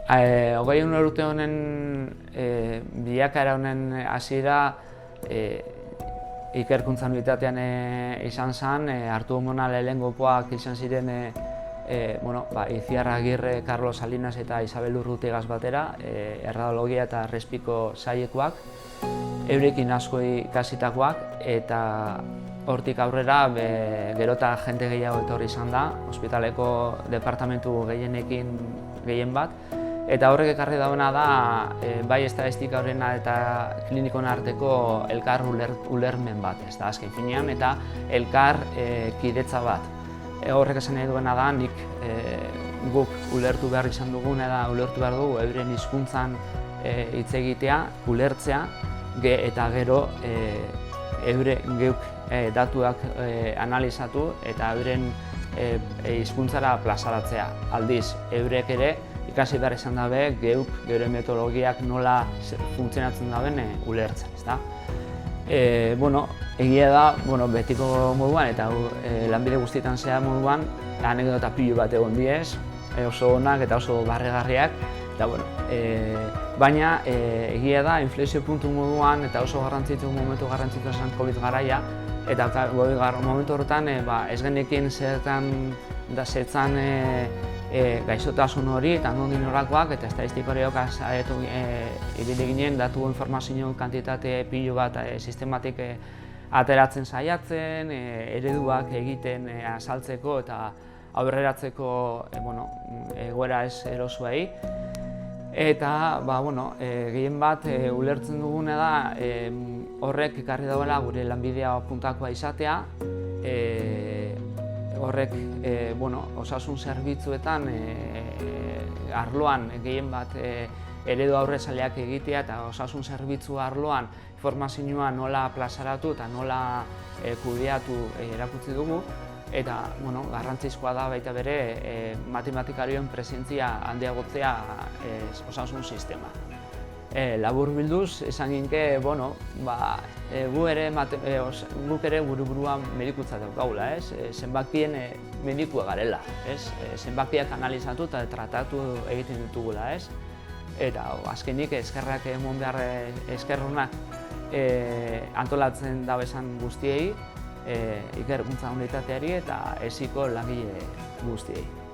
21 urte honen bilakaera honen hasiera ikerkuntza unitatean izan zen, Arturo Mona lehenengokoak izan ziren Itziar Agirre, Carlos Salinas eta Isabel Urrutigaz batera, erradologia eta respiko sailekoak, eurekin asko ikasitakoak, eta hortik aurrera gero eta jende gehiago etorri izan da, ospitaleko departamentu gehien bat, eta horrek ekarri dauena da bai estatistika horrena eta klinikon arteko elkar ulermen bat, ez da, azken finean, eta elkar kidetza bat. Horrek esan nahi duena da, nik guk ulertu behar izan dugun eta ulertu behar dugu euren hizkuntzan hitz egitea, ulertzea, eta gero geuk datuak analizatu eta euren hizkuntzara plazaratzea. Aldiz, eurek ere ikasi behar izan dabe geuk geure metodologiak nola funtzionatzen daben ulertzen, ezta? Egia da, betiko moduan eta lanbide guztietan zehar moduan anekdota pilo bat egon diez, oso onak eta oso barregarriak, eta baina egia da inflexio puntu moduan eta oso momentu garrantzitsu zen COVID garaia, eta momentu horretan ez genekin zertan da zetzan gaixotasun hori eta nondik norakoak, eta estatistika horiok ibili ginen datu informazio kantitate pilo bat sistematik ateratzen saiatzen, ereduak egiten azaltzeko eta aurreratzeko egoera ez erosoei. Eta gehien bat ulertzen duguna da horrek ekarri dauela gure lanbidea puntakoa izatea, horrek osasun zerbitzuetan arloan gehien bat eredu aurrezaleak egitea eta osasun zerbitzu arloan informazioa nola plazaratu eta nola kudeatu erakutsi dugu, eta garrantzizkoa da baita bere matematikarioen presentzia handiagotzea osasun sistema. Labur bilduz, esan ginke, guk ere burua medikutzat daukagula, zenbakien medikua garela, zenbakiak analizatu eta tratatu egiten ditugula, eta azkenik eskerrak emon behar eskerronak antolatzen dabezan guztiei, ikerkuntza unitateari eta esiko langile guztiei.